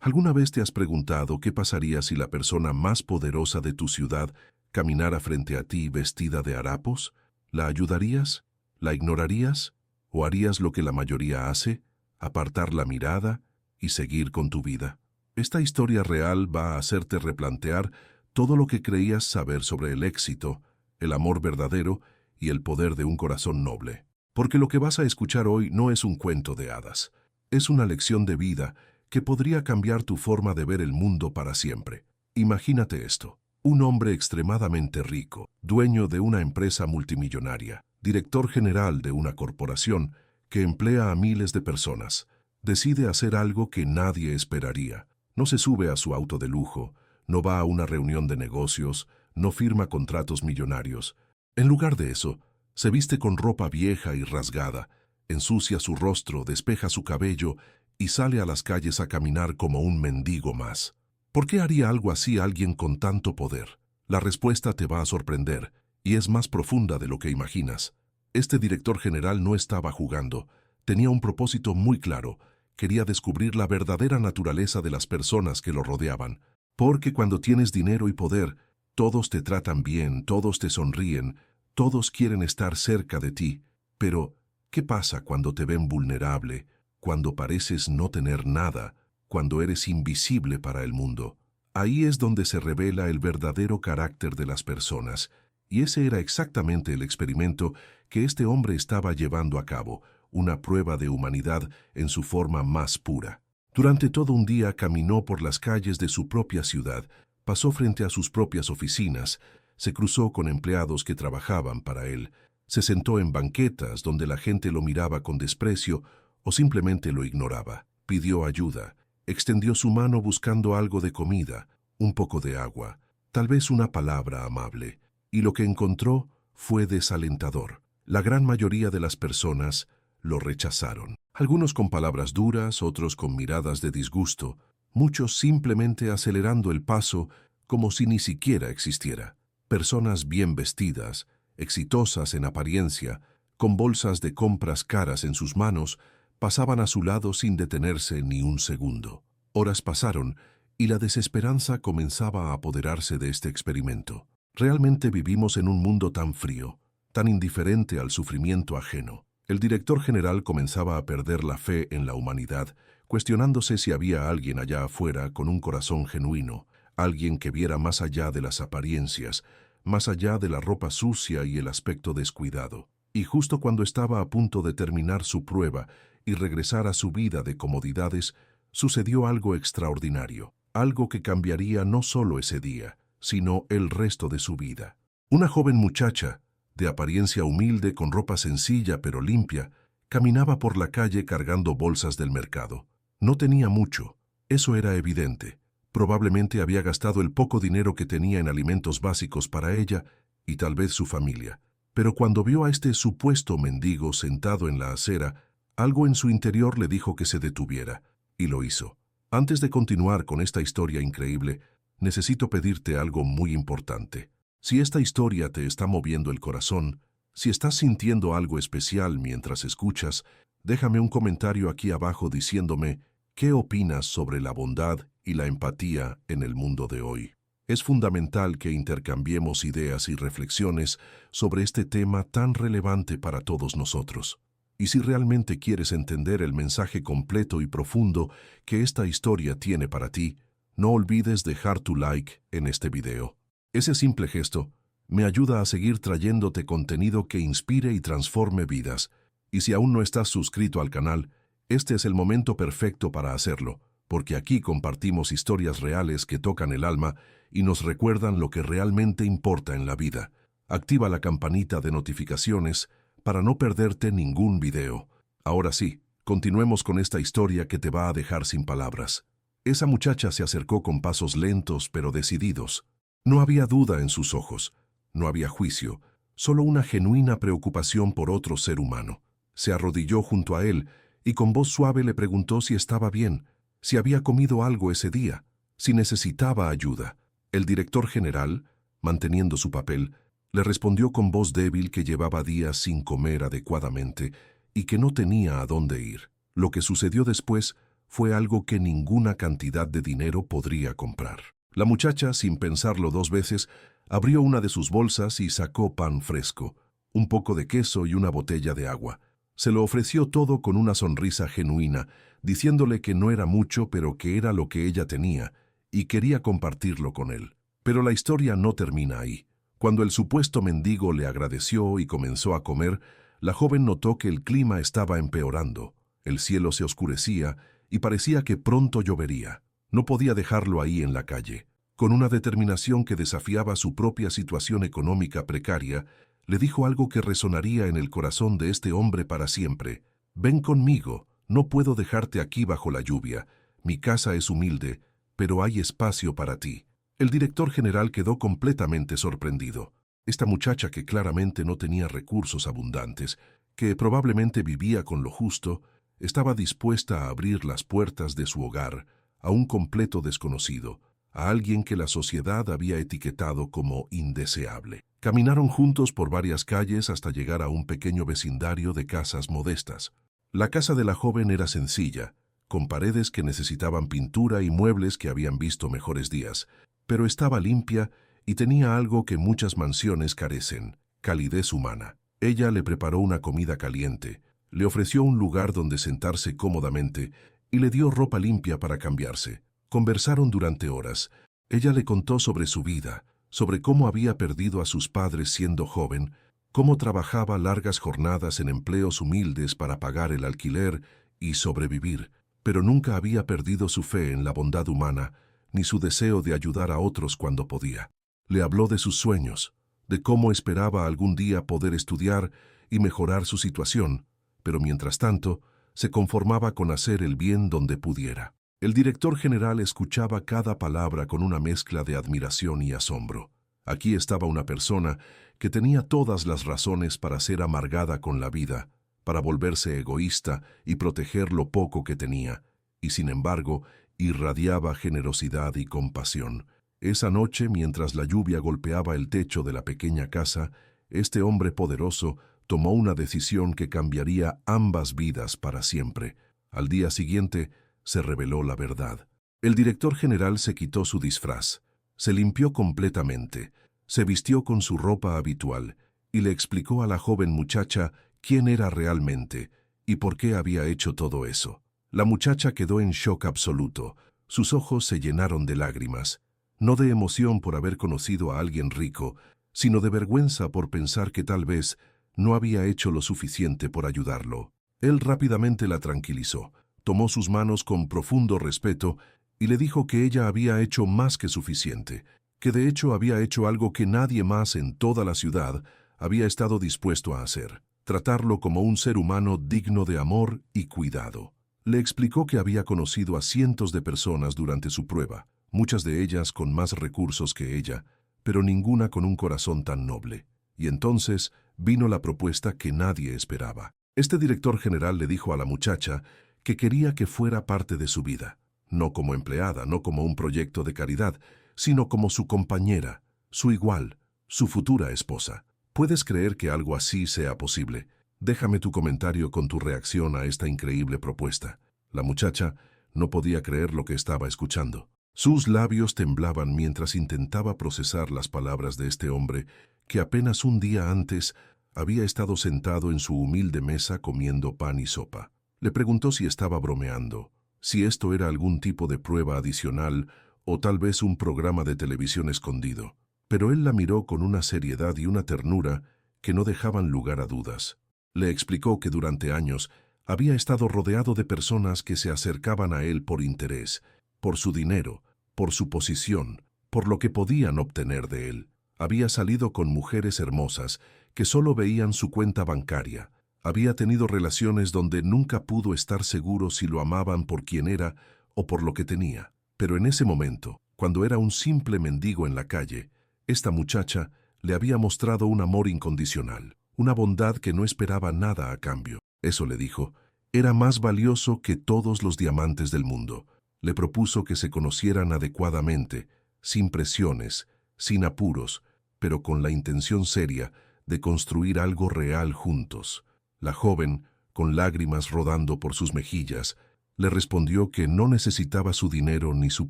¿Alguna vez te has preguntado qué pasaría si la persona más poderosa de tu ciudad caminara frente a ti vestida de harapos? ¿La ayudarías? ¿La ignorarías? ¿O harías lo que la mayoría hace? Apartar la mirada y seguir con tu vida. Esta historia real va a hacerte replantear todo lo que creías saber sobre el éxito, el amor verdadero y el poder de un corazón noble. Porque lo que vas a escuchar hoy no es un cuento de hadas, es una lección de vida que podría cambiar tu forma de ver el mundo para siempre. Imagínate esto: un hombre extremadamente rico, dueño de una empresa multimillonaria, director general de una corporación que emplea a miles de personas, decide hacer algo que nadie esperaría. No se sube a su auto de lujo, no va a una reunión de negocios, no firma contratos millonarios. En lugar de eso, se viste con ropa vieja y rasgada, ensucia su rostro, despeja su cabello y sale a las calles a caminar como un mendigo más. ¿Por qué haría algo así alguien con tanto poder? La respuesta te va a sorprender y es más profunda de lo que imaginas. Este director general no estaba jugando, tenía un propósito muy claro: quería descubrir la verdadera naturaleza de las personas que lo rodeaban. Porque cuando tienes dinero y poder, todos te tratan bien, todos te sonríen, todos quieren estar cerca de ti. Pero, ¿qué pasa cuando te ven vulnerable, cuando pareces no tener nada, cuando eres invisible para el mundo? Ahí es donde se revela el verdadero carácter de las personas, y ese era exactamente el experimento que este hombre estaba llevando a cabo, una prueba de humanidad en su forma más pura. Durante todo un día caminó por las calles de su propia ciudad, pasó frente a sus propias oficinas, se cruzó con empleados que trabajaban para él, se sentó en banquetas donde la gente lo miraba con desprecio o simplemente lo ignoraba. Pidió ayuda, extendió su mano buscando algo de comida, un poco de agua, tal vez una palabra amable, y lo que encontró fue desalentador. La gran mayoría de las personas lo rechazaron. Algunos con palabras duras, otros con miradas de disgusto, muchos simplemente acelerando el paso como si ni siquiera existiera. Personas bien vestidas, exitosas en apariencia, con bolsas de compras caras en sus manos, pasaban a su lado sin detenerse ni un segundo. Horas pasaron y la desesperanza comenzaba a apoderarse de este experimento. Realmente vivimos en un mundo tan frío, tan indiferente al sufrimiento ajeno. El director general comenzaba a perder la fe en la humanidad, cuestionándose si había alguien allá afuera con un corazón genuino, alguien que viera más allá de las apariencias, más allá de la ropa sucia y el aspecto descuidado. Y justo cuando estaba a punto de terminar su prueba y regresar a su vida de comodidades, sucedió algo extraordinario, algo que cambiaría no solo ese día, sino el resto de su vida. Una joven muchacha, de apariencia humilde, con ropa sencilla pero limpia, caminaba por la calle cargando bolsas del mercado. No tenía mucho, eso era evidente. Probablemente había gastado el poco dinero que tenía en alimentos básicos para ella y tal vez su familia. Pero cuando vio a este supuesto mendigo sentado en la acera, algo en su interior le dijo que se detuviera, y lo hizo. Antes de continuar con esta historia increíble, necesito pedirte algo muy importante. Si esta historia te está moviendo el corazón, si estás sintiendo algo especial mientras escuchas, déjame un comentario aquí abajo diciéndome qué opinas sobre la bondad y la empatía en el mundo de hoy. Es fundamental que intercambiemos ideas y reflexiones sobre este tema tan relevante para todos nosotros. Y si realmente quieres entender el mensaje completo y profundo que esta historia tiene para ti, no olvides dejar tu like en este video. Ese simple gesto me ayuda a seguir trayéndote contenido que inspire y transforme vidas. Y si aún no estás suscrito al canal, este es el momento perfecto para hacerlo, porque aquí compartimos historias reales que tocan el alma y nos recuerdan lo que realmente importa en la vida. Activa la campanita de notificaciones para no perderte ningún video. Ahora sí, continuemos con esta historia que te va a dejar sin palabras. Esa muchacha se acercó con pasos lentos pero decididos. No había duda en sus ojos, no había juicio, solo una genuina preocupación por otro ser humano. Se arrodilló junto a él y con voz suave le preguntó si estaba bien, si había comido algo ese día, si necesitaba ayuda. El director general, manteniendo su papel, le respondió con voz débil que llevaba días sin comer adecuadamente y que no tenía a dónde ir. Lo que sucedió después fue algo que ninguna cantidad de dinero podría comprar. La muchacha, sin pensarlo 2 veces, abrió una de sus bolsas y sacó pan fresco, un poco de queso y una botella de agua. Se lo ofreció todo con una sonrisa genuina, diciéndole que no era mucho, pero que era lo que ella tenía, y quería compartirlo con él. Pero la historia no termina ahí. Cuando el supuesto mendigo le agradeció y comenzó a comer, la joven notó que el clima estaba empeorando. El cielo se oscurecía y parecía que pronto llovería. No podía dejarlo ahí en la calle. Con una determinación que desafiaba su propia situación económica precaria, le dijo algo que resonaría en el corazón de este hombre para siempre. «Ven conmigo, no puedo dejarte aquí bajo la lluvia. Mi casa es humilde, pero hay espacio para ti». El director general quedó completamente sorprendido. Esta muchacha, que claramente no tenía recursos abundantes, que probablemente vivía con lo justo, estaba dispuesta a abrir las puertas de su hogar a un completo desconocido, a alguien que la sociedad había etiquetado como indeseable. Caminaron juntos por varias calles hasta llegar a un pequeño vecindario de casas modestas. La casa de la joven era sencilla, con paredes que necesitaban pintura y muebles que habían visto mejores días, pero estaba limpia y tenía algo que muchas mansiones carecen: calidez humana. Ella le preparó una comida caliente, le ofreció un lugar donde sentarse cómodamente y le dio ropa limpia para cambiarse. Conversaron durante horas. Ella le contó sobre su vida, sobre cómo había perdido a sus padres siendo joven, cómo trabajaba largas jornadas en empleos humildes para pagar el alquiler y sobrevivir, pero nunca había perdido su fe en la bondad humana ni su deseo de ayudar a otros cuando podía. Le habló de sus sueños, de cómo esperaba algún día poder estudiar y mejorar su situación, pero mientras tanto se conformaba con hacer el bien donde pudiera. El director general escuchaba cada palabra con una mezcla de admiración y asombro. Aquí estaba una persona que tenía todas las razones para ser amargada con la vida, para volverse egoísta y proteger lo poco que tenía, y sin embargo irradiaba generosidad y compasión. Esa noche, mientras la lluvia golpeaba el techo de la pequeña casa, este hombre poderoso tomó una decisión que cambiaría ambas vidas para siempre. Al día siguiente, se reveló la verdad. El director general se quitó su disfraz, se limpió completamente, se vistió con su ropa habitual y le explicó a la joven muchacha quién era realmente y por qué había hecho todo eso. La muchacha quedó en shock absoluto. Sus ojos se llenaron de lágrimas, no de emoción por haber conocido a alguien rico, sino de vergüenza por pensar que tal vez no había hecho lo suficiente por ayudarlo. Él rápidamente la tranquilizó, tomó sus manos con profundo respeto y le dijo que ella había hecho más que suficiente, que de hecho había hecho algo que nadie más en toda la ciudad había estado dispuesto a hacer: tratarlo como un ser humano digno de amor y cuidado. Le explicó que había conocido a cientos de personas durante su prueba, muchas de ellas con más recursos que ella, pero ninguna con un corazón tan noble. Y entonces vino la propuesta que nadie esperaba. Este director general le dijo a la muchacha que quería que fuera parte de su vida, no como empleada, no como un proyecto de caridad, sino como su compañera, su igual, su futura esposa. ¿Puedes creer que algo así sea posible? Déjame tu comentario con tu reacción a esta increíble propuesta. La muchacha no podía creer lo que estaba escuchando. Sus labios temblaban mientras intentaba procesar las palabras de este hombre que apenas un día antes había estado sentado en su humilde mesa comiendo pan y sopa. Le preguntó si estaba bromeando, si esto era algún tipo de prueba adicional o tal vez un programa de televisión escondido. Pero él la miró con una seriedad y una ternura que no dejaban lugar a dudas. Le explicó que durante años había estado rodeado de personas que se acercaban a él por interés, por su dinero, por su posición, por lo que podían obtener de él. Había salido con mujeres hermosas que solo veían su cuenta bancaria. Había tenido relaciones donde nunca pudo estar seguro si lo amaban por quien era o por lo que tenía. Pero en ese momento, cuando era un simple mendigo en la calle, esta muchacha le había mostrado un amor incondicional, una bondad que no esperaba nada a cambio. Eso, le dijo, era más valioso que todos los diamantes del mundo. Le propuso que se conocieran adecuadamente, sin presiones, sin apuros, pero con la intención seria de construir algo real juntos. La joven, con lágrimas rodando por sus mejillas, Le respondió que no necesitaba su dinero ni su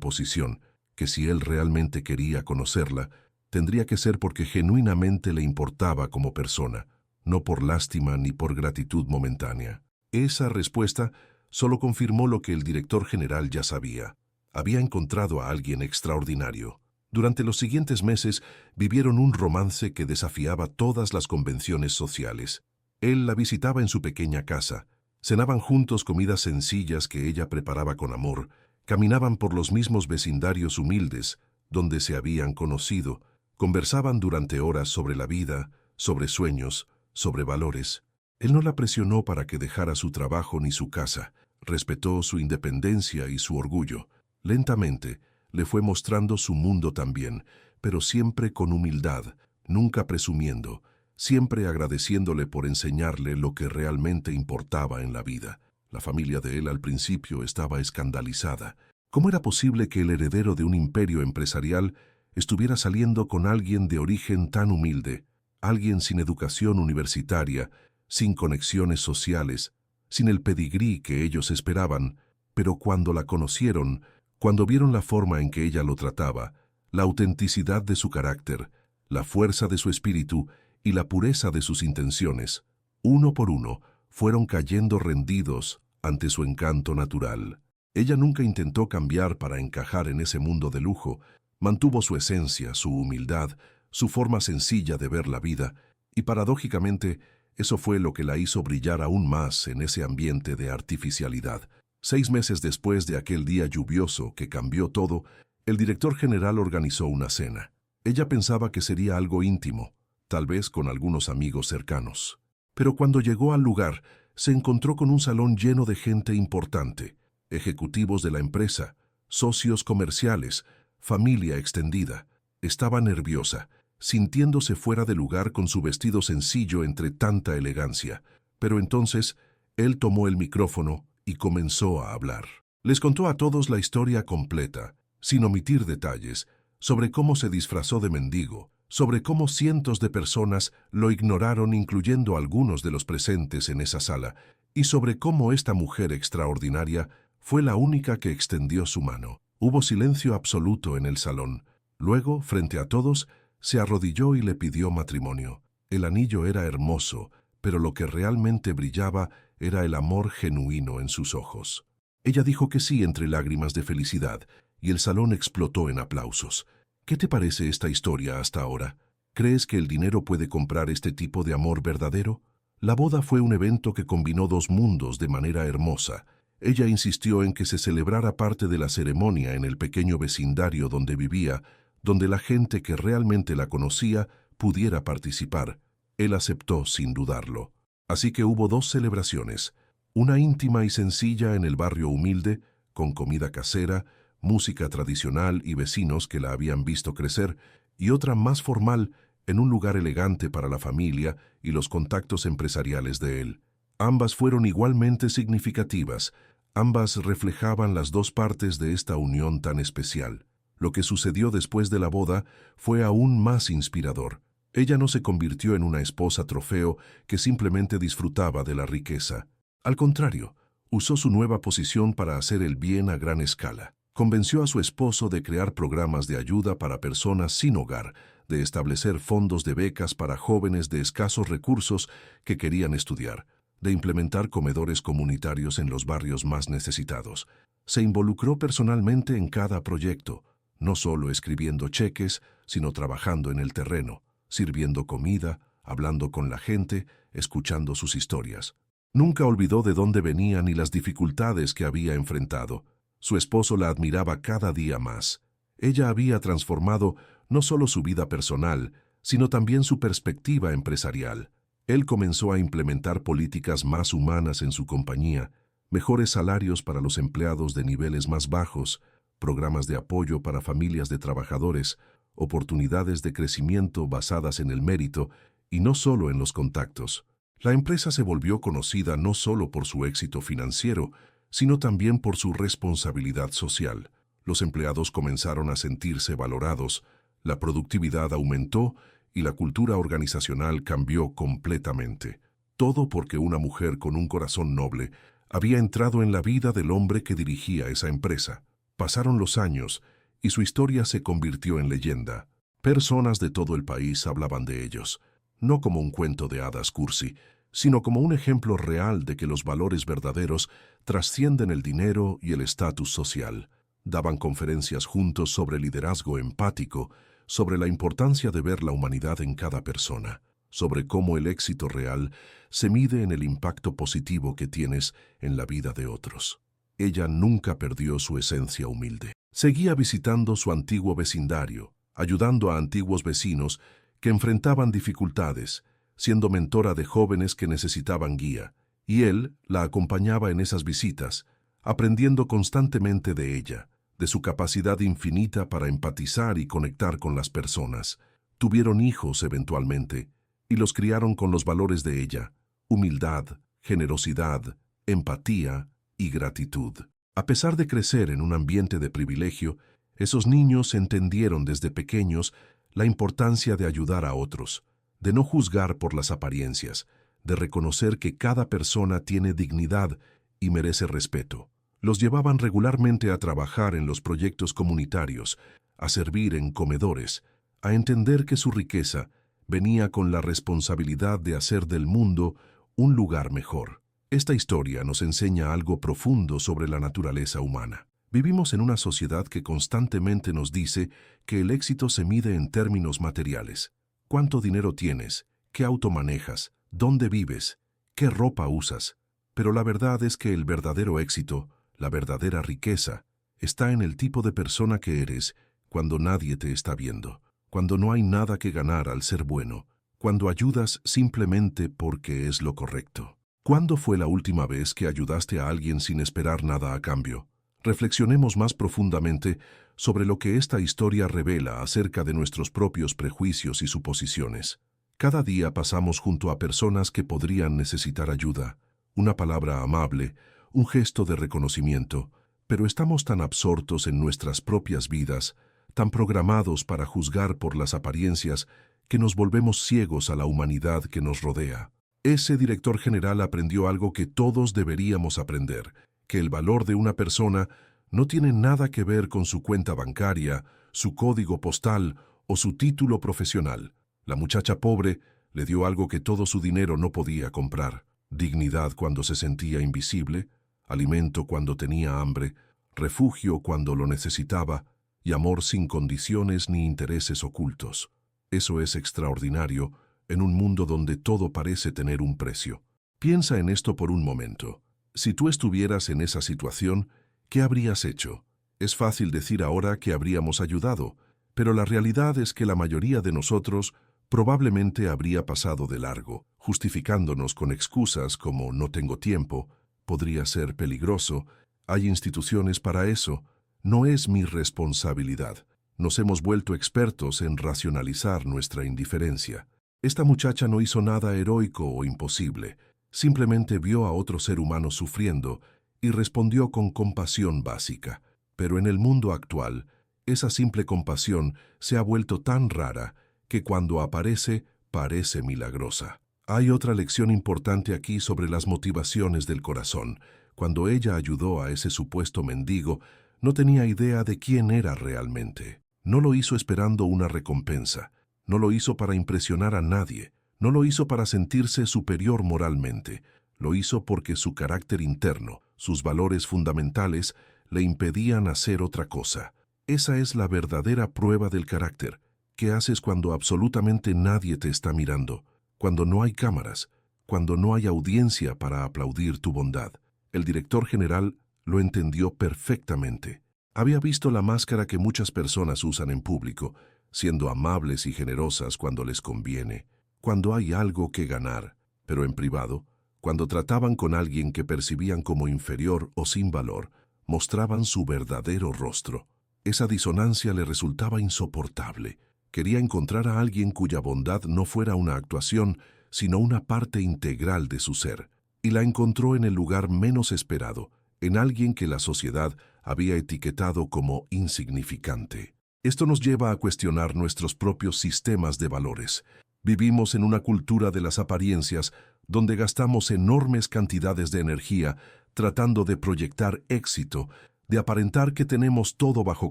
posición, que si él realmente quería conocerla, tendría que ser porque genuinamente le importaba como persona, no por lástima ni por gratitud momentánea. Esa respuesta solo confirmó lo que el director general ya sabía. Había encontrado a alguien extraordinario. Durante los siguientes meses vivieron un romance que desafiaba todas las convenciones sociales. Él la visitaba en su pequeña casa. Cenaban juntos comidas sencillas que ella preparaba con amor. Caminaban por los mismos vecindarios humildes donde se habían conocido. Conversaban durante horas sobre la vida, sobre sueños, sobre valores. Él no la presionó para que dejara su trabajo ni su casa. Respetó su independencia y su orgullo. Lentamente, le fue mostrando su mundo también, pero siempre con humildad, nunca presumiendo, siempre agradeciéndole por enseñarle lo que realmente importaba en la vida. La familia de él al principio estaba escandalizada. ¿Cómo era posible que el heredero de un imperio empresarial estuviera saliendo con alguien de origen tan humilde, alguien sin educación universitaria, sin conexiones sociales, sin el pedigrí que ellos esperaban? Pero cuando la conocieron, cuando vieron la forma en que ella lo trataba, la autenticidad de su carácter, la fuerza de su espíritu y la pureza de sus intenciones, uno por uno, fueron cayendo rendidos ante su encanto natural. Ella nunca intentó cambiar para encajar en ese mundo de lujo, mantuvo su esencia, su humildad, su forma sencilla de ver la vida, y paradójicamente, eso fue lo que la hizo brillar aún más en ese ambiente de artificialidad. 6 meses después de aquel día lluvioso que cambió todo, el director general organizó una cena. Ella pensaba que sería algo íntimo, tal vez con algunos amigos cercanos. Pero cuando llegó al lugar, se encontró con un salón lleno de gente importante, ejecutivos de la empresa, socios comerciales, familia extendida. Estaba nerviosa, sintiéndose fuera de lugar con su vestido sencillo entre tanta elegancia. Pero entonces, él tomó el micrófono y comenzó a hablar. Les contó a todos la historia completa, sin omitir detalles, sobre cómo se disfrazó de mendigo, sobre cómo cientos de personas lo ignoraron, incluyendo algunos de los presentes en esa sala, y sobre cómo esta mujer extraordinaria fue la única que extendió su mano. Hubo silencio absoluto en el salón. Luego, frente a todos, se arrodilló y le pidió matrimonio. El anillo era hermoso, pero lo que realmente brillaba era el amor genuino en sus ojos. Ella dijo que sí entre lágrimas de felicidad, y el salón explotó en aplausos. ¿Qué te parece esta historia hasta ahora? ¿Crees que el dinero puede comprar este tipo de amor verdadero? La boda fue un evento que combinó dos mundos de manera hermosa. Ella insistió en que se celebrara parte de la ceremonia en el pequeño vecindario donde vivía, donde la gente que realmente la conocía pudiera participar. Él aceptó sin dudarlo. Así que hubo 2 celebraciones, una íntima y sencilla en el barrio humilde, con comida casera, música tradicional y vecinos que la habían visto crecer, y otra más formal en un lugar elegante para la familia y los contactos empresariales de él. Ambas fueron igualmente significativas, ambas reflejaban las 2 partes de esta unión tan especial. Lo que sucedió después de la boda fue aún más inspirador. Ella no se convirtió en una esposa trofeo que simplemente disfrutaba de la riqueza. Al contrario, usó su nueva posición para hacer el bien a gran escala. Convenció a su esposo de crear programas de ayuda para personas sin hogar, de establecer fondos de becas para jóvenes de escasos recursos que querían estudiar, de implementar comedores comunitarios en los barrios más necesitados. Se involucró personalmente en cada proyecto, no solo escribiendo cheques, sino trabajando en el terreno, sirviendo comida, hablando con la gente, escuchando sus historias. Nunca olvidó de dónde venía ni las dificultades que había enfrentado. Su esposo la admiraba cada día más. Ella había transformado no solo su vida personal, sino también su perspectiva empresarial. Él comenzó a implementar políticas más humanas en su compañía, mejores salarios para los empleados de niveles más bajos, programas de apoyo para familias de trabajadores, oportunidades de crecimiento basadas en el mérito y no solo en los contactos. La empresa se volvió conocida no solo por su éxito financiero, sino también por su responsabilidad social. Los empleados comenzaron a sentirse valorados, la productividad aumentó y la cultura organizacional cambió completamente. Todo porque una mujer con un corazón noble Había entrado en la vida del hombre que dirigía esa empresa. Pasaron los años y su historia se convirtió en leyenda. Personas de todo el país hablaban de ellos, no como un cuento de hadas cursi, sino como un ejemplo real de que los valores verdaderos trascienden el dinero y el estatus social. Daban conferencias juntos sobre liderazgo empático, sobre la importancia de ver la humanidad en cada persona, sobre cómo el éxito real se mide en el impacto positivo que tienes en la vida de otros. Ella nunca perdió su esencia humilde. Seguía visitando su antiguo vecindario, ayudando a antiguos vecinos que enfrentaban dificultades, siendo mentora de jóvenes que necesitaban guía, y él la acompañaba en esas visitas, aprendiendo constantemente de ella, de su capacidad infinita para empatizar y conectar con las personas. Tuvieron hijos eventualmente, y los criaron con los valores de ella: humildad, generosidad, empatía y gratitud. A pesar de crecer en un ambiente de privilegio, esos niños entendieron desde pequeños la importancia de ayudar a otros, de no juzgar por las apariencias, de reconocer que cada persona tiene dignidad y merece respeto. Los llevaban regularmente a trabajar en los proyectos comunitarios, a servir en comedores, a entender que su riqueza venía con la responsabilidad de hacer del mundo un lugar mejor. Esta historia nos enseña algo profundo sobre la naturaleza humana. Vivimos en una sociedad que constantemente nos dice que el éxito se mide en términos materiales. ¿Cuánto dinero tienes? ¿Qué auto manejas? ¿Dónde vives? ¿Qué ropa usas? Pero la verdad es que el verdadero éxito, la verdadera riqueza, está en el tipo de persona que eres cuando nadie te está viendo, cuando no hay nada que ganar al ser bueno, cuando ayudas simplemente porque es lo correcto. ¿Cuándo fue la última vez que ayudaste a alguien sin esperar nada a cambio? Reflexionemos más profundamente sobre lo que esta historia revela acerca de nuestros propios prejuicios y suposiciones. Cada día pasamos junto a personas que podrían necesitar ayuda, una palabra amable, un gesto de reconocimiento, pero estamos tan absortos en nuestras propias vidas, tan programados para juzgar por las apariencias, que nos volvemos ciegos a la humanidad que nos rodea. Ese director general aprendió algo que todos deberíamos aprender: que el valor de una persona no tiene nada que ver con su cuenta bancaria, su código postal o su título profesional. La muchacha pobre le dio algo que todo su dinero no podía comprar: dignidad cuando se sentía invisible, alimento cuando tenía hambre, refugio cuando lo necesitaba y amor sin condiciones ni intereses ocultos. Eso es extraordinario en un mundo donde todo parece tener un precio. Piensa en esto por un momento. Si tú estuvieras en esa situación, ¿qué habrías hecho? Es fácil decir ahora que habríamos ayudado, pero la realidad es que la mayoría de nosotros probablemente habría pasado de largo, justificándonos con excusas como "no tengo tiempo", "podría ser peligroso", "hay instituciones para eso", "no es mi responsabilidad". Nos hemos vuelto expertos en racionalizar nuestra indiferencia. Esta muchacha no hizo nada heroico o imposible. Simplemente vio a otro ser humano sufriendo y respondió con compasión básica. Pero en el mundo actual, esa simple compasión se ha vuelto tan rara que cuando aparece, parece milagrosa. Hay otra lección importante aquí sobre las motivaciones del corazón. Cuando ella ayudó a ese supuesto mendigo, no tenía idea de quién era realmente. No lo hizo esperando una recompensa. No lo hizo para impresionar a nadie. No lo hizo para sentirse superior moralmente. Lo hizo porque su carácter interno, sus valores fundamentales, le impedían hacer otra cosa. Esa es la verdadera prueba del carácter. ¿Qué haces cuando absolutamente nadie te está mirando? Cuando no hay cámaras, cuando no hay audiencia para aplaudir tu bondad. El director general lo entendió perfectamente. Había visto la máscara que muchas personas usan en público, siendo amables y generosas cuando les conviene, cuando hay algo que ganar, pero en privado, cuando trataban con alguien que percibían como inferior o sin valor, mostraban su verdadero rostro. Esa disonancia le resultaba insoportable. Quería encontrar a alguien cuya bondad no fuera una actuación, sino una parte integral de su ser. Y la encontró en el lugar menos esperado, en alguien que la sociedad había etiquetado como insignificante. Esto nos lleva a cuestionar nuestros propios sistemas de valores. Vivimos en una cultura de las apariencias donde gastamos enormes cantidades de energía tratando de proyectar éxito, de aparentar que tenemos todo bajo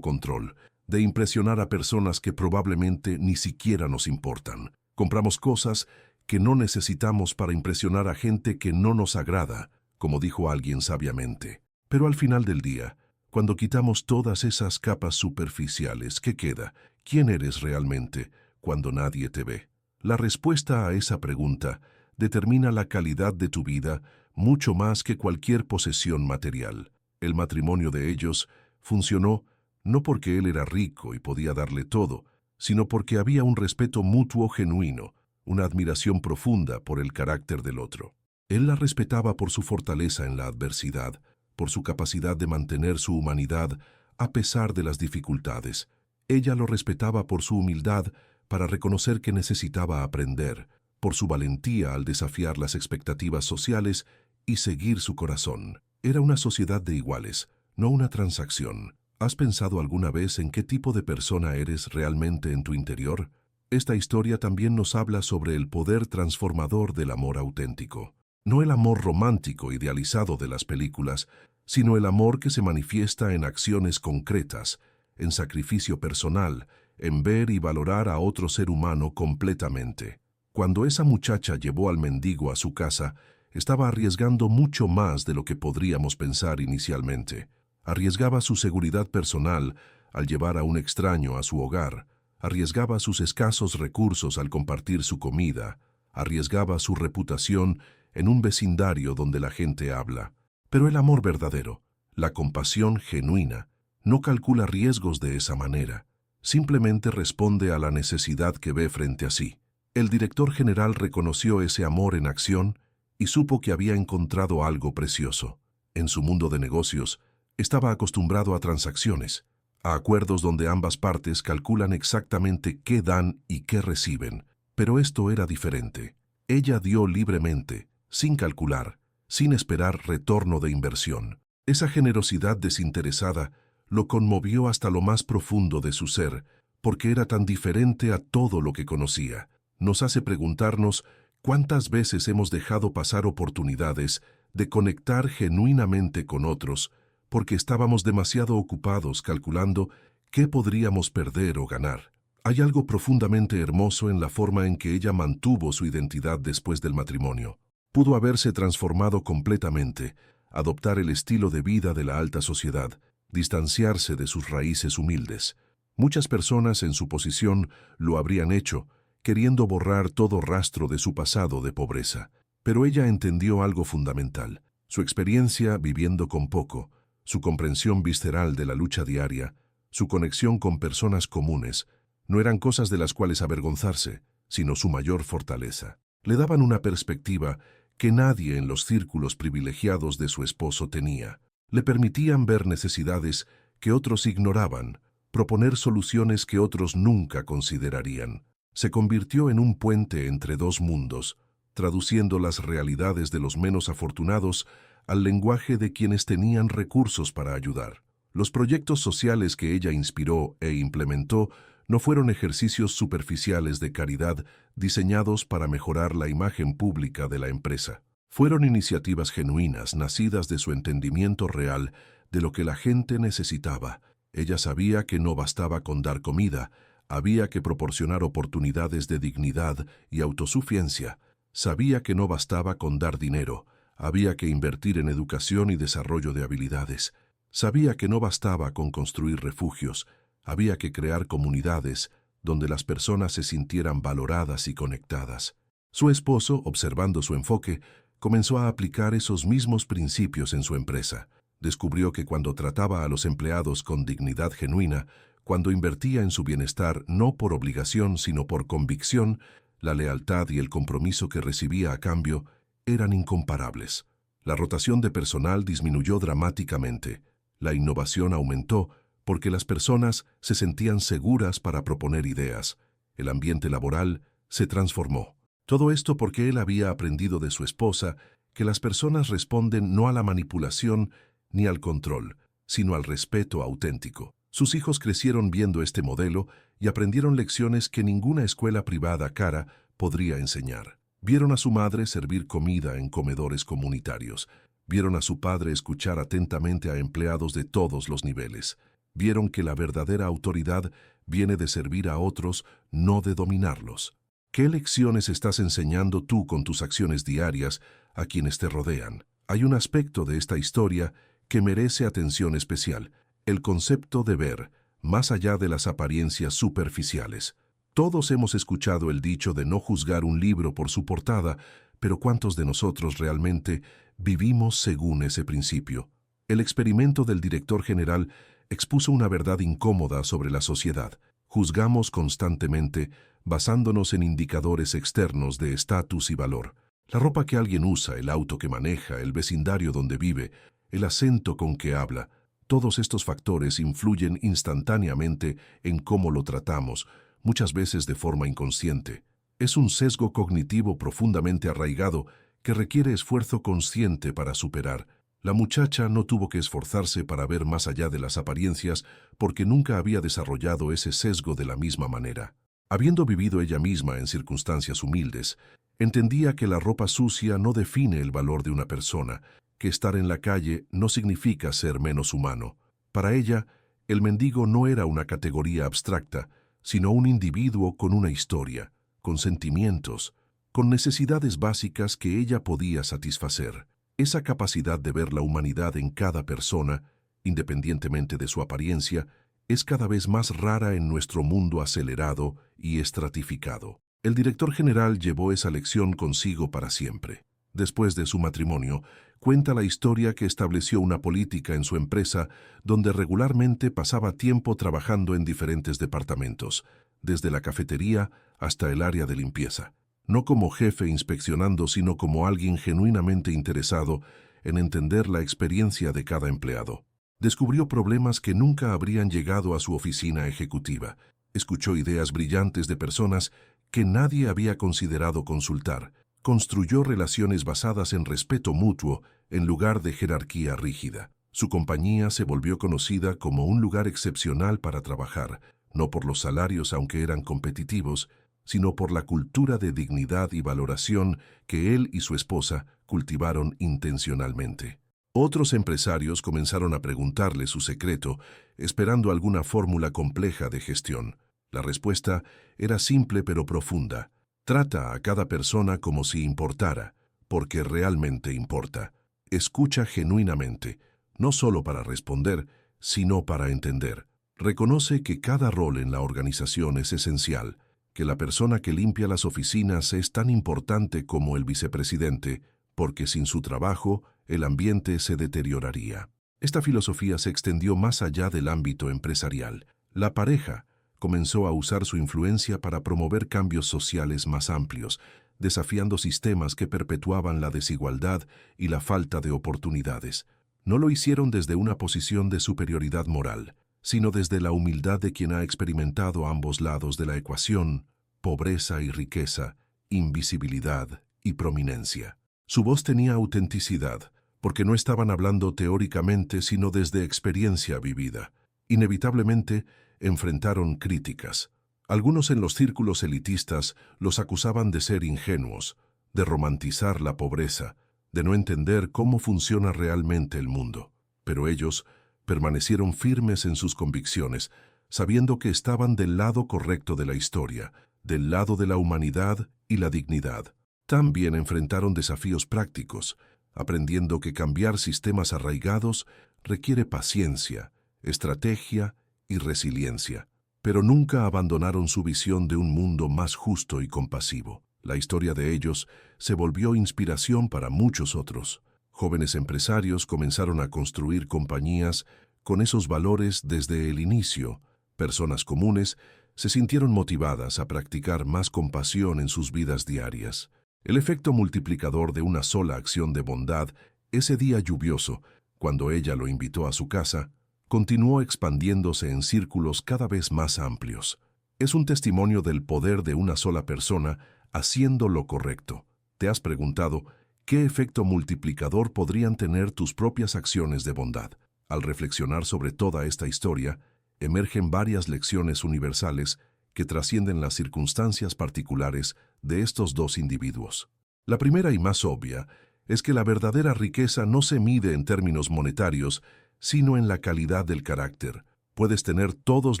control, de impresionar a personas que probablemente ni siquiera nos importan. Compramos cosas que no necesitamos para impresionar a gente que no nos agrada, como dijo alguien sabiamente. Pero al final del día, cuando quitamos todas esas capas superficiales, ¿qué queda? ¿Quién eres realmente cuando nadie te ve? La respuesta a esa pregunta determina la calidad de tu vida mucho más que cualquier posesión material. El matrimonio de ellos funcionó no porque él era rico y podía darle todo, sino porque había un respeto mutuo genuino, una admiración profunda por el carácter del otro. Él la respetaba por su fortaleza en la adversidad, por su capacidad de mantener su humanidad a pesar de las dificultades. Ella lo respetaba por su humildad para reconocer que necesitaba aprender, por su valentía al desafiar las expectativas sociales y seguir su corazón. Era una sociedad de iguales, no una transacción. ¿Has pensado alguna vez en qué tipo de persona eres realmente en tu interior? Esta historia también nos habla sobre el poder transformador del amor auténtico. No el amor romántico idealizado de las películas, sino el amor que se manifiesta en acciones concretas, en sacrificio personal, en ver y valorar a otro ser humano completamente. Cuando esa muchacha llevó al mendigo a su casa, estaba arriesgando mucho más de lo que podríamos pensar inicialmente. Arriesgaba su seguridad personal al llevar a un extraño a su hogar, arriesgaba sus escasos recursos al compartir su comida, arriesgaba su reputación en un vecindario donde la gente habla. Pero el amor verdadero, la compasión genuina, no calcula riesgos de esa manera, simplemente responde a la necesidad que ve frente a sí. El director general reconoció ese amor en acción y supo que había encontrado algo precioso. En su mundo de negocios, estaba acostumbrado a transacciones, a acuerdos donde ambas partes calculan exactamente qué dan y qué reciben. Pero esto era diferente. Ella dio libremente, sin calcular, sin esperar retorno de inversión. Esa generosidad desinteresada lo conmovió hasta lo más profundo de su ser, porque era tan diferente a todo lo que conocía. Nos hace preguntarnos cuántas veces hemos dejado pasar oportunidades de conectar genuinamente con otros, porque estábamos demasiado ocupados calculando qué podríamos perder o ganar. Hay algo profundamente hermoso en la forma en que ella mantuvo su identidad después del matrimonio. Pudo haberse transformado completamente, adoptar el estilo de vida de la alta sociedad, distanciarse de sus raíces humildes. Muchas personas en su posición lo habrían hecho, queriendo borrar todo rastro de su pasado de pobreza. Pero ella entendió algo fundamental. Su experiencia viviendo con poco, su comprensión visceral de la lucha diaria, su conexión con personas comunes, no eran cosas de las cuales avergonzarse, sino su mayor fortaleza. Le daban una perspectiva que nadie en los círculos privilegiados de su esposo tenía. Le permitían ver necesidades que otros ignoraban, proponer soluciones que otros nunca considerarían. Se convirtió en un puente entre dos mundos, traduciendo las realidades de los menos afortunados al lenguaje de quienes tenían recursos para ayudar. Los proyectos sociales que ella inspiró e implementó no fueron ejercicios superficiales de caridad diseñados para mejorar la imagen pública de la empresa. Fueron iniciativas genuinas, nacidas de su entendimiento real de lo que la gente necesitaba. Ella sabía que no bastaba con dar comida, había que proporcionar oportunidades de dignidad y autosuficiencia. Sabía que no bastaba con dar dinero, había que invertir en educación y desarrollo de habilidades. Sabía que no bastaba con construir refugios, había que crear comunidades donde las personas se sintieran valoradas y conectadas. Su esposo, observando su enfoque, comenzó a aplicar esos mismos principios en su empresa. Descubrió que cuando trataba a los empleados con dignidad genuina, cuando invertía en su bienestar no por obligación sino por convicción, la lealtad y el compromiso que recibía a cambio eran incomparables. La rotación de personal disminuyó dramáticamente. La innovación aumentó porque las personas se sentían seguras para proponer ideas. El ambiente laboral se transformó. Todo esto porque él había aprendido de su esposa que las personas responden no a la manipulación ni al control, sino al respeto auténtico. Sus hijos crecieron viendo este modelo y aprendieron lecciones que ninguna escuela privada cara podría enseñar. Vieron a su madre servir comida en comedores comunitarios. Vieron a su padre escuchar atentamente a empleados de todos los niveles. Vieron que la verdadera autoridad viene de servir a otros, no de dominarlos. ¿Qué lecciones estás enseñando tú con tus acciones diarias a quienes te rodean? Hay un aspecto de esta historia que merece atención especial: el concepto de ver, más allá de las apariencias superficiales. Todos hemos escuchado el dicho de no juzgar un libro por su portada, pero ¿cuántos de nosotros realmente vivimos según ese principio? El experimento del director general expuso una verdad incómoda sobre la sociedad. Juzgamos constantemente basándonos en indicadores externos de estatus y valor. La ropa que alguien usa, el auto que maneja, el vecindario donde vive, el acento con que habla, todos estos factores influyen instantáneamente en cómo lo tratamos, muchas veces de forma inconsciente. Es un sesgo cognitivo profundamente arraigado que requiere esfuerzo consciente para superar. La muchacha no tuvo que esforzarse para ver más allá de las apariencias porque nunca había desarrollado ese sesgo de la misma manera. Habiendo vivido ella misma en circunstancias humildes, entendía que la ropa sucia no define el valor de una persona, que estar en la calle no significa ser menos humano. Para ella, el mendigo no era una categoría abstracta, sino un individuo con una historia, con sentimientos, con necesidades básicas que ella podía satisfacer. Esa capacidad de ver la humanidad en cada persona, independientemente de su apariencia, es cada vez más rara en nuestro mundo acelerado y estratificado. El director general llevó esa lección consigo para siempre. Después de su matrimonio, cuenta la historia que estableció una política en su empresa donde regularmente pasaba tiempo trabajando en diferentes departamentos, desde la cafetería hasta el área de limpieza. No como jefe inspeccionando, sino como alguien genuinamente interesado en entender la experiencia de cada empleado. Descubrió problemas que nunca habrían llegado a su oficina ejecutiva. Escuchó ideas brillantes de personas que nadie había considerado consultar. Construyó relaciones basadas en respeto mutuo en lugar de jerarquía rígida. Su compañía se volvió conocida como un lugar excepcional para trabajar, no por los salarios aunque eran competitivos, sino por la cultura de dignidad y valoración que él y su esposa cultivaron intencionalmente. Otros empresarios comenzaron a preguntarle su secreto, esperando alguna fórmula compleja de gestión. La respuesta era simple pero profunda. Trata a cada persona como si importara, porque realmente importa. Escucha genuinamente, no solo para responder, sino para entender. Reconoce que cada rol en la organización es esencial, que la persona que limpia las oficinas es tan importante como el vicepresidente, porque sin su trabajo, el ambiente se deterioraría. Esta filosofía se extendió más allá del ámbito empresarial. La pareja comenzó a usar su influencia para promover cambios sociales más amplios, desafiando sistemas que perpetuaban la desigualdad y la falta de oportunidades. No lo hicieron desde una posición de superioridad moral, sino desde la humildad de quien ha experimentado ambos lados de la ecuación: pobreza y riqueza, invisibilidad y prominencia. Su voz tenía autenticidad, porque no estaban hablando teóricamente, sino desde experiencia vivida. Inevitablemente, enfrentaron críticas. Algunos en los círculos elitistas los acusaban de ser ingenuos, de romantizar la pobreza, de no entender cómo funciona realmente el mundo. Pero ellos permanecieron firmes en sus convicciones, sabiendo que estaban del lado correcto de la historia, del lado de la humanidad y la dignidad. También enfrentaron desafíos prácticos, aprendiendo que cambiar sistemas arraigados requiere paciencia, estrategia y resiliencia. Pero nunca abandonaron su visión de un mundo más justo y compasivo. La historia de ellos se volvió inspiración para muchos otros. Jóvenes empresarios comenzaron a construir compañías con esos valores desde el inicio. Personas comunes se sintieron motivadas a practicar más compasión en sus vidas diarias. El efecto multiplicador de una sola acción de bondad, ese día lluvioso, cuando ella lo invitó a su casa, continuó expandiéndose en círculos cada vez más amplios. Es un testimonio del poder de una sola persona haciendo lo correcto. ¿Te has preguntado qué efecto multiplicador podrían tener tus propias acciones de bondad? Al reflexionar sobre toda esta historia, emergen varias lecciones universales que trascienden las circunstancias particulares de estos dos individuos. La primera y más obvia es que la verdadera riqueza no se mide en términos monetarios, sino en la calidad del carácter. Puedes tener todos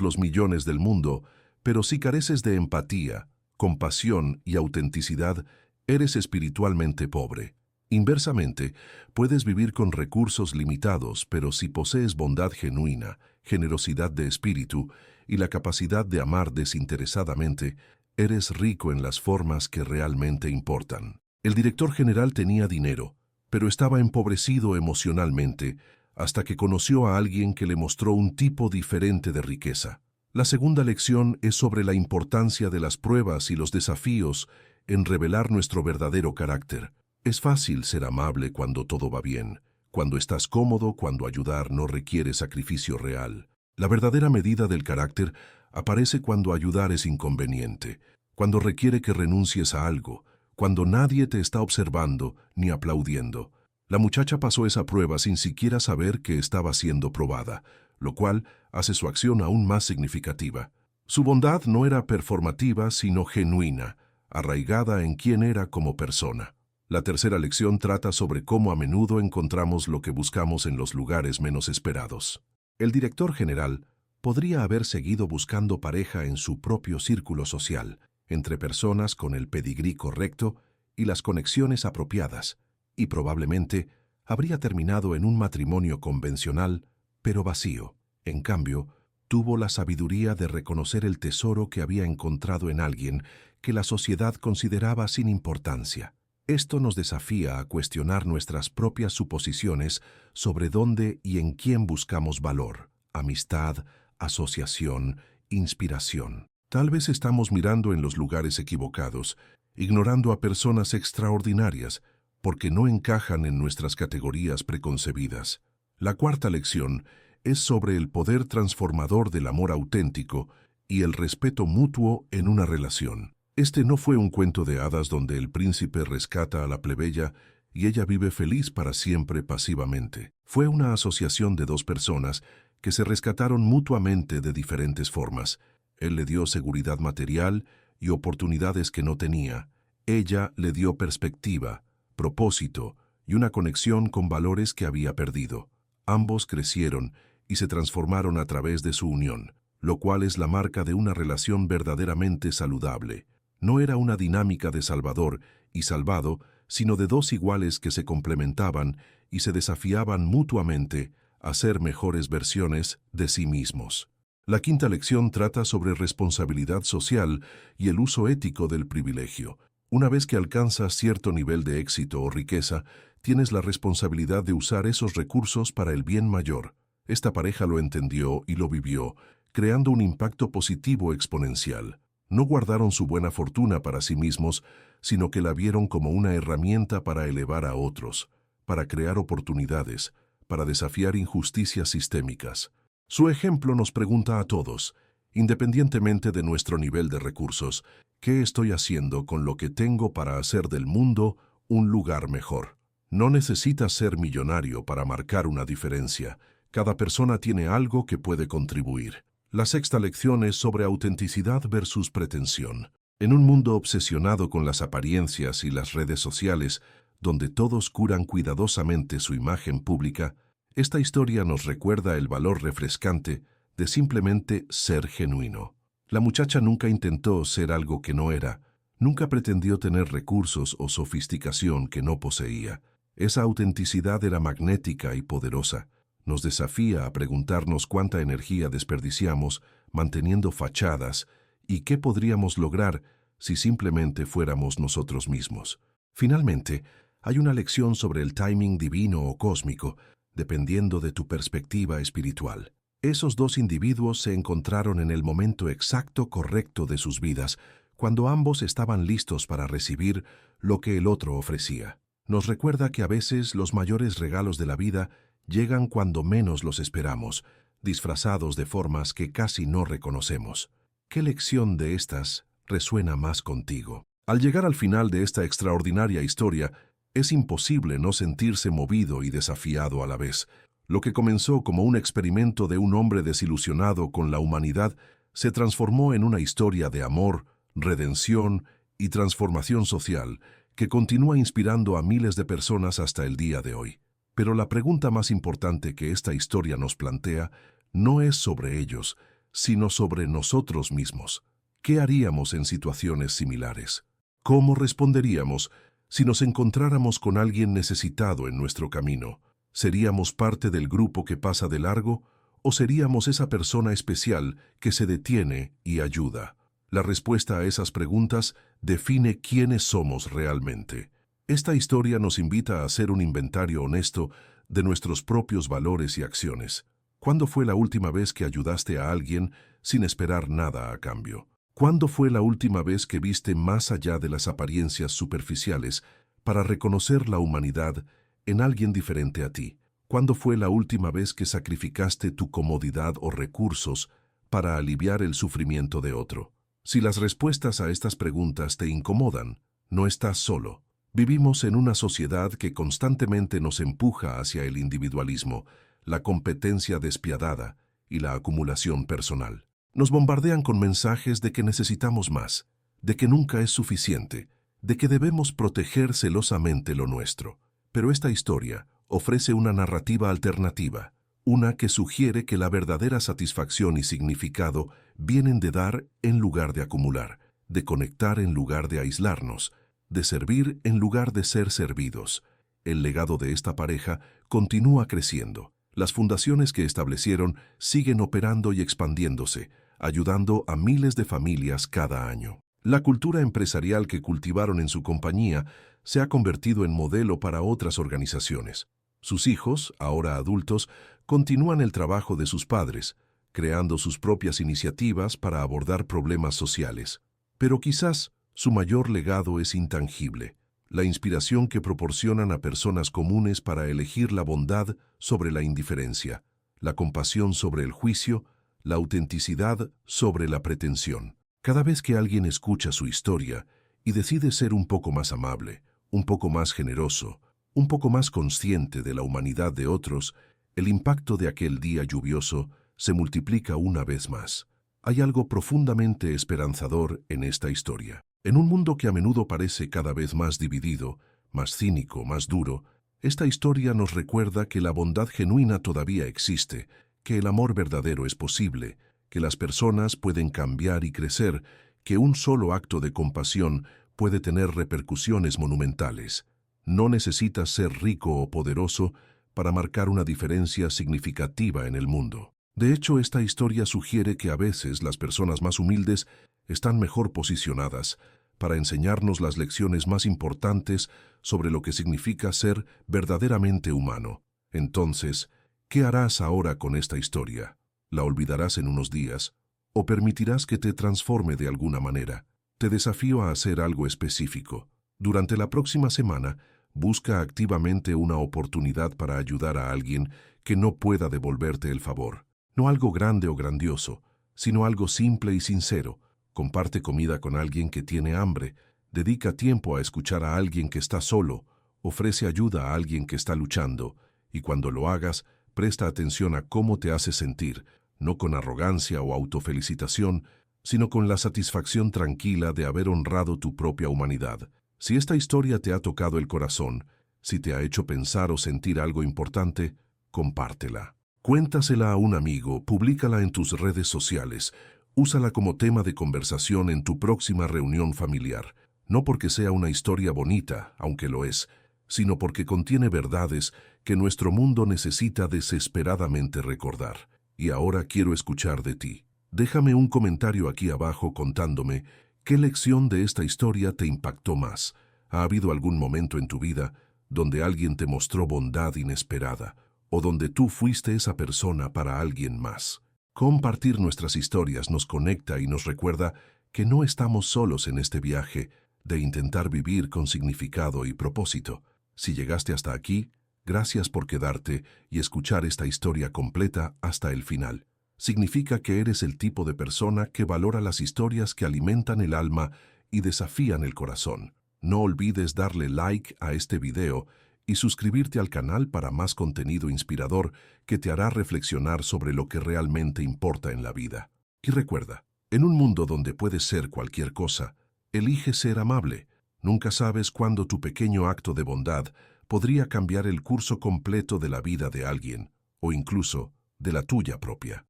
los millones del mundo, pero si careces de empatía, compasión y autenticidad, eres espiritualmente pobre. Inversamente, puedes vivir con recursos limitados, pero si posees bondad genuina, generosidad de espíritu y la capacidad de amar desinteresadamente, eres rico en las formas que realmente importan. El director general tenía dinero, pero estaba empobrecido emocionalmente hasta que conoció a alguien que le mostró un tipo diferente de riqueza. La segunda lección es sobre la importancia de las pruebas y los desafíos en revelar nuestro verdadero carácter. Es fácil ser amable cuando todo va bien, cuando estás cómodo, cuando ayudar no requiere sacrificio real. La verdadera medida del carácter aparece cuando ayudar es inconveniente, cuando requiere que renuncies a algo, cuando nadie te está observando ni aplaudiendo. La muchacha pasó esa prueba sin siquiera saber que estaba siendo probada, lo cual hace su acción aún más significativa. Su bondad no era performativa, sino genuina, arraigada en quién era como persona. La tercera lección trata sobre cómo a menudo encontramos lo que buscamos en los lugares menos esperados. El director general podría haber seguido buscando pareja en su propio círculo social, entre personas con el pedigrí correcto y las conexiones apropiadas, y probablemente habría terminado en un matrimonio convencional, pero vacío. En cambio, tuvo la sabiduría de reconocer el tesoro que había encontrado en alguien que la sociedad consideraba sin importancia. Esto nos desafía a cuestionar nuestras propias suposiciones sobre dónde y en quién buscamos valor, amistad, asociación, inspiración. Tal vez estamos mirando en los lugares equivocados, ignorando a personas extraordinarias porque no encajan en nuestras categorías preconcebidas. La cuarta lección es sobre el poder transformador del amor auténtico y el respeto mutuo en una relación. Este no fue un cuento de hadas donde el príncipe rescata a la plebeya y ella vive feliz para siempre pasivamente. Fue una asociación de dos personas que se rescataron mutuamente de diferentes formas. Él le dio seguridad material y oportunidades que no tenía. Ella le dio perspectiva, propósito y una conexión con valores que había perdido. Ambos crecieron y se transformaron a través de su unión, lo cual es la marca de una relación verdaderamente saludable. No era una dinámica de salvador y salvado, sino de dos iguales que se complementaban y se desafiaban mutuamente a ser mejores versiones de sí mismos. La quinta lección trata sobre responsabilidad social y el uso ético del privilegio. Una vez que alcanzas cierto nivel de éxito o riqueza, tienes la responsabilidad de usar esos recursos para el bien mayor. Esta pareja lo entendió y lo vivió, creando un impacto positivo exponencial. No guardaron su buena fortuna para sí mismos, sino que la vieron como una herramienta para elevar a otros, para crear oportunidades, para desafiar injusticias sistémicas. Su ejemplo nos pregunta a todos, independientemente de nuestro nivel de recursos, ¿qué estoy haciendo con lo que tengo para hacer del mundo un lugar mejor? No necesitas ser millonario para marcar una diferencia. Cada persona tiene algo que puede contribuir. La sexta lección es sobre autenticidad versus pretensión. En un mundo obsesionado con las apariencias y las redes sociales, donde todos curan cuidadosamente su imagen pública, esta historia nos recuerda el valor refrescante de simplemente ser genuino. La muchacha nunca intentó ser algo que no era, nunca pretendió tener recursos o sofisticación que no poseía. Esa autenticidad era magnética y poderosa. Nos desafía a preguntarnos cuánta energía desperdiciamos manteniendo fachadas y qué podríamos lograr si simplemente fuéramos nosotros mismos. Finalmente, hay una lección sobre el timing divino o cósmico, dependiendo de tu perspectiva espiritual. Esos dos individuos se encontraron en el momento exacto correcto de sus vidas, cuando ambos estaban listos para recibir lo que el otro ofrecía. Nos recuerda que a veces los mayores regalos de la vida llegan cuando menos los esperamos, disfrazados de formas que casi no reconocemos. ¿Qué lección de estas resuena más contigo? Al llegar al final de esta extraordinaria historia, es imposible no sentirse movido y desafiado a la vez. Lo que comenzó como un experimento de un hombre desilusionado con la humanidad se transformó en una historia de amor, redención y transformación social que continúa inspirando a miles de personas hasta el día de hoy. Pero la pregunta más importante que esta historia nos plantea no es sobre ellos, sino sobre nosotros mismos. ¿Qué haríamos en situaciones similares? ¿Cómo responderíamos si nos encontráramos con alguien necesitado en nuestro camino? ¿Seríamos parte del grupo que pasa de largo o seríamos esa persona especial que se detiene y ayuda? La respuesta a esas preguntas define quiénes somos realmente. Esta historia nos invita a hacer un inventario honesto de nuestros propios valores y acciones. ¿Cuándo fue la última vez que ayudaste a alguien sin esperar nada a cambio? ¿Cuándo fue la última vez que viste más allá de las apariencias superficiales para reconocer la humanidad en alguien diferente a ti? ¿Cuándo fue la última vez que sacrificaste tu comodidad o recursos para aliviar el sufrimiento de otro? Si las respuestas a estas preguntas te incomodan, no estás solo. Vivimos en una sociedad que constantemente nos empuja hacia el individualismo, la competencia despiadada y la acumulación personal. Nos bombardean con mensajes de que necesitamos más, de que nunca es suficiente, de que debemos proteger celosamente lo nuestro. Pero esta historia ofrece una narrativa alternativa, una que sugiere que la verdadera satisfacción y significado vienen de dar en lugar de acumular, de conectar en lugar de aislarnos, de servir en lugar de ser servidos. El legado de esta pareja continúa creciendo. Las fundaciones que establecieron siguen operando y expandiéndose, ayudando a miles de familias cada año. La cultura empresarial que cultivaron en su compañía se ha convertido en modelo para otras organizaciones. Sus hijos, ahora adultos, continúan el trabajo de sus padres, creando sus propias iniciativas para abordar problemas sociales. Pero quizás su mayor legado es intangible, la inspiración que proporcionan a personas comunes para elegir la bondad sobre la indiferencia, la compasión sobre el juicio, la autenticidad sobre la pretensión. Cada vez que alguien escucha su historia y decide ser un poco más amable, un poco más generoso, un poco más consciente de la humanidad de otros, el impacto de aquel día lluvioso se multiplica una vez más. Hay algo profundamente esperanzador en esta historia. En un mundo que a menudo parece cada vez más dividido, más cínico, más duro, esta historia nos recuerda que la bondad genuina todavía existe, que el amor verdadero es posible, que las personas pueden cambiar y crecer, que un solo acto de compasión puede tener repercusiones monumentales. No necesitas ser rico o poderoso para marcar una diferencia significativa en el mundo. De hecho, esta historia sugiere que a veces las personas más humildes están mejor posicionadas para enseñarnos las lecciones más importantes sobre lo que significa ser verdaderamente humano. Entonces, ¿qué harás ahora con esta historia? ¿La olvidarás en unos días? ¿O permitirás que te transforme de alguna manera? Te desafío a hacer algo específico. Durante la próxima semana, busca activamente una oportunidad para ayudar a alguien que no pueda devolverte el favor. No algo grande o grandioso, sino algo simple y sincero. Comparte comida con alguien que tiene hambre, dedica tiempo a escuchar a alguien que está solo, ofrece ayuda a alguien que está luchando, y cuando lo hagas, presta atención a cómo te hace sentir, no con arrogancia o autofelicitación, sino con la satisfacción tranquila de haber honrado tu propia humanidad. Si esta historia te ha tocado el corazón, si te ha hecho pensar o sentir algo importante, compártela. Cuéntasela a un amigo, públicala en tus redes sociales, úsala como tema de conversación en tu próxima reunión familiar, no porque sea una historia bonita, aunque lo es, sino porque contiene verdades que nuestro mundo necesita desesperadamente recordar. Y ahora quiero escuchar de ti. Déjame un comentario aquí abajo contándome qué lección de esta historia te impactó más. ¿Ha habido algún momento en tu vida donde alguien te mostró bondad inesperada o donde tú fuiste esa persona para alguien más? Compartir nuestras historias nos conecta y nos recuerda que no estamos solos en este viaje de intentar vivir con significado y propósito. Si llegaste hasta aquí, gracias por quedarte y escuchar esta historia completa hasta el final. Significa que eres el tipo de persona que valora las historias que alimentan el alma y desafían el corazón. No olvides darle like a este video y suscribirte al canal para más contenido inspirador que te hará reflexionar sobre lo que realmente importa en la vida. Y recuerda, en un mundo donde puedes ser cualquier cosa, elige ser amable, Nunca sabes cuándo tu pequeño acto de bondad podría cambiar el curso completo de la vida de alguien, o incluso de la tuya propia.